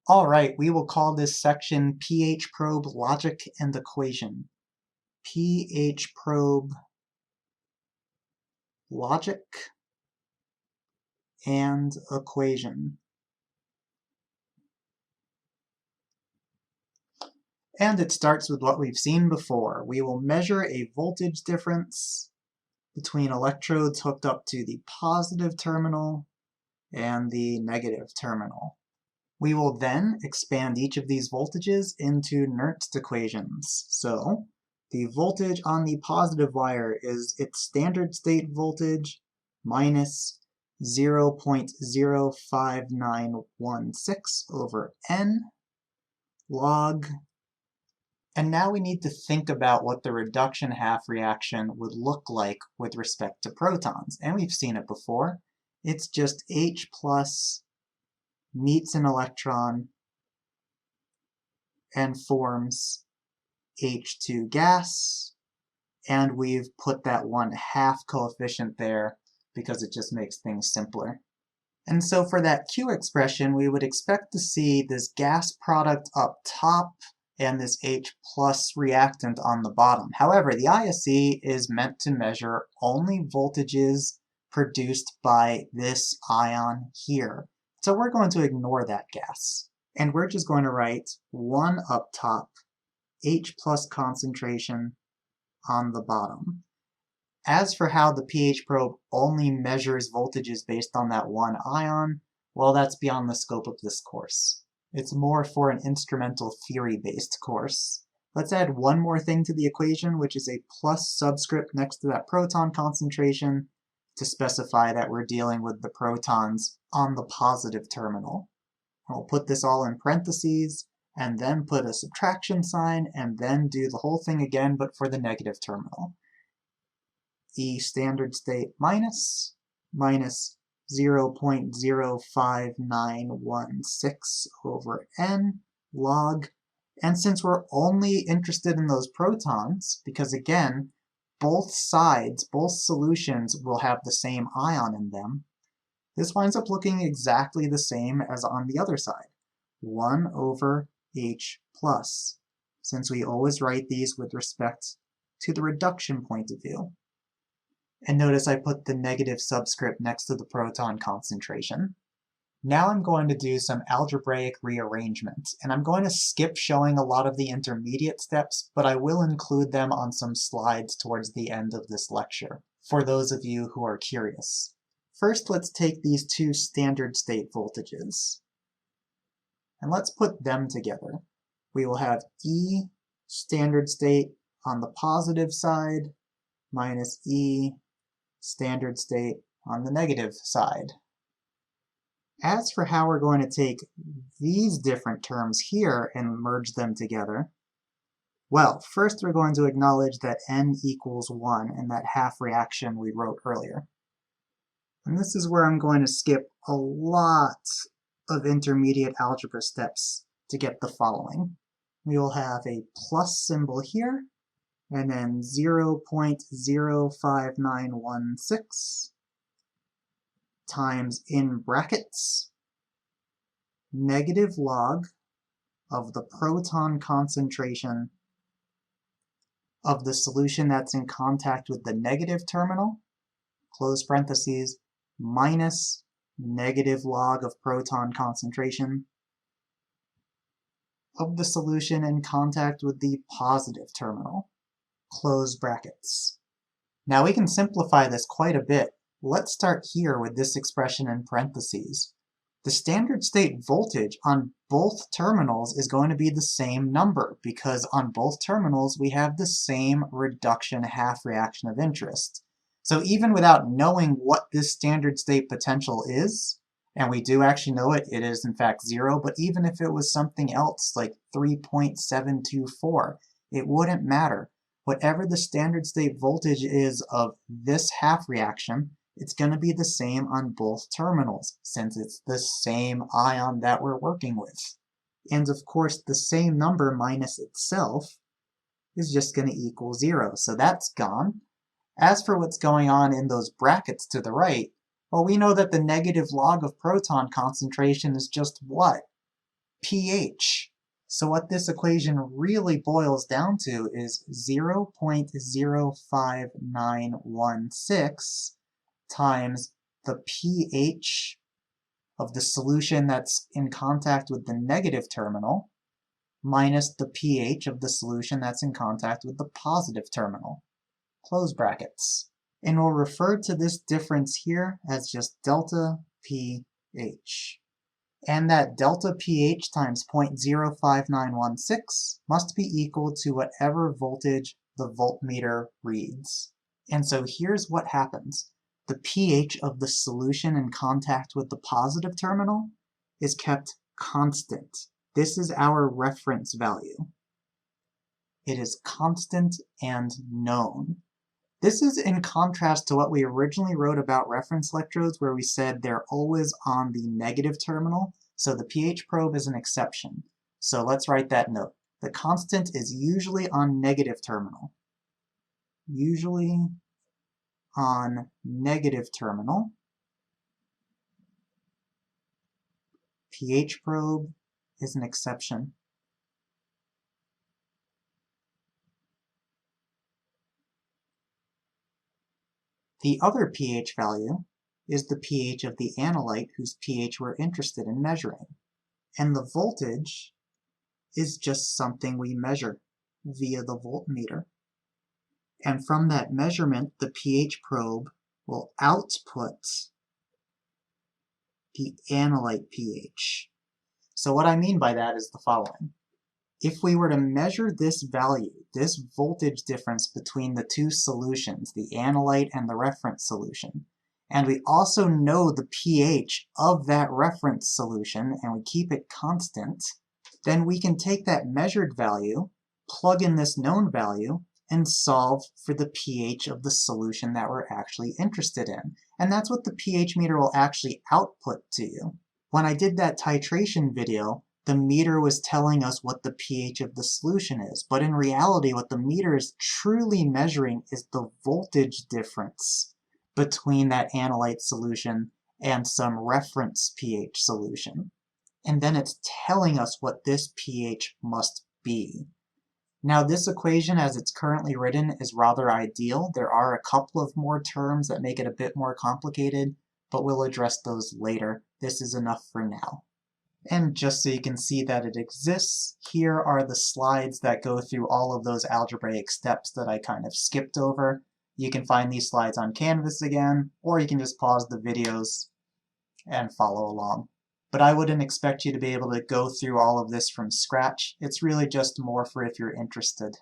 All right, we will call this section pH probe logic and equation. pH probe logic and equation. And it starts with what we've seen before. We will measure a voltage difference between electrodes hooked up to the positive terminal and the negative terminal. We will then expand each of these voltages into Nernst equations. So the voltage on the positive wire is its standard state voltage minus 0.05916 over N log. And now we need to think about what the reduction half reaction would look like with respect to protons. And we've seen it before. It's just H plus meets an electron and forms H2 gas, and we've put that 1/2 coefficient there because it just makes things simpler. And so for that Q expression, we would expect to see this gas product up top and this H plus reactant on the bottom. However, the ISE is meant to measure only voltages produced by this ion here. So we're going to ignore that gas. And we're just going to write 1 up top, H plus concentration on the bottom. As for how the pH probe only measures voltages based on that one ion, well, that's beyond the scope of this course. It's more for an instrumental theory-based course. Let's add one more thing to the equation, which is a plus subscript next to that proton concentration to specify that we're dealing with the protons on the positive terminal. We'll put this all in parentheses, and then put a subtraction sign, and then do the whole thing again, but for the negative terminal. E standard state minus 0.05916 over N log. And since we're only interested in those protons, because again, both sides, both solutions will have the same ion in them, this winds up looking exactly the same as on the other side. 1 over H plus, since we always write these with respect to the reduction point of view. And notice I put the negative subscript next to the proton concentration. Now I'm going to do some algebraic rearrangement, and I'm going to skip showing a lot of the intermediate steps, but I will include them on some slides towards the end of this lecture, for those of you who are curious. First, let's take these two standard state voltages, and let's put them together. We will have E standard state on the positive side minus E standard state on the negative side. As for how we're going to take these different terms here and merge them together, well, first we're going to acknowledge that N equals 1 in that half reaction we wrote earlier. And this is where I'm going to skip a lot of intermediate algebra steps to get the following. We will have a plus symbol here, and then 0.05916 times, in brackets, negative log of the proton concentration of the solution that's in contact with the negative terminal, close parentheses, minus negative log of proton concentration of the solution in contact with the positive terminal, close brackets. Now we can simplify this quite a bit. Let's start here with this expression in parentheses. The standard state voltage on both terminals is going to be the same number because on both terminals we have the same reduction half reaction of interest. So even without knowing what this standard state potential is, and we do actually know it, it is in fact 0, but even if it was something else like 3.724, it wouldn't matter. Whatever the standard state voltage is of this half reaction, it's going to be the same on both terminals, since it's the same ion that we're working with. And of course, the same number minus itself is just going to equal 0, so that's gone. As for what's going on in those brackets to the right, well, we know that the negative log of proton concentration is just what? pH. So what this equation really boils down to is 0.05916 times the pH of the solution that's in contact with the negative terminal minus the pH of the solution that's in contact with the positive terminal. Close brackets. And we'll refer to this difference here as just delta pH. And that delta pH times 0.05916 must be equal to whatever voltage the voltmeter reads. And so here's what happens. The pH of the solution in contact with the positive terminal is kept constant. This is our reference value. It is constant and known. This is in contrast to what we originally wrote about reference electrodes, where we said they're always on the negative terminal, so the pH probe is an exception. So let's write that note. The constant is usually on negative terminal. Usually on negative terminal. pH probe is an exception. The other pH value is the pH of the analyte whose pH we're interested in measuring. And the voltage is just something we measure via the voltmeter. And from that measurement, the pH probe will output the analyte pH. So what I mean by that is the following. If we were to measure this value, this voltage difference between the two solutions, the analyte and the reference solution, and we also know the pH of that reference solution and we keep it constant, then we can take that measured value, plug in this known value, and solve for the pH of the solution that we're actually interested in. And that's what the pH meter will actually output to you. When I did that titration video, the meter was telling us what the pH of the solution is, but in reality what the meter is truly measuring is the voltage difference between that analyte solution and some reference pH solution. And then it's telling us what this pH must be. Now this equation as it's currently written is rather ideal. There are a couple of more terms that make it a bit more complicated, but we'll address those later. This is enough for now. And just so you can see that it exists, here are the slides that go through all of those algebraic steps that I kind of skipped over. You can find these slides on Canvas again, or you can just pause the videos and follow along. But I wouldn't expect you to be able to go through all of this from scratch. It's really just more for if you're interested.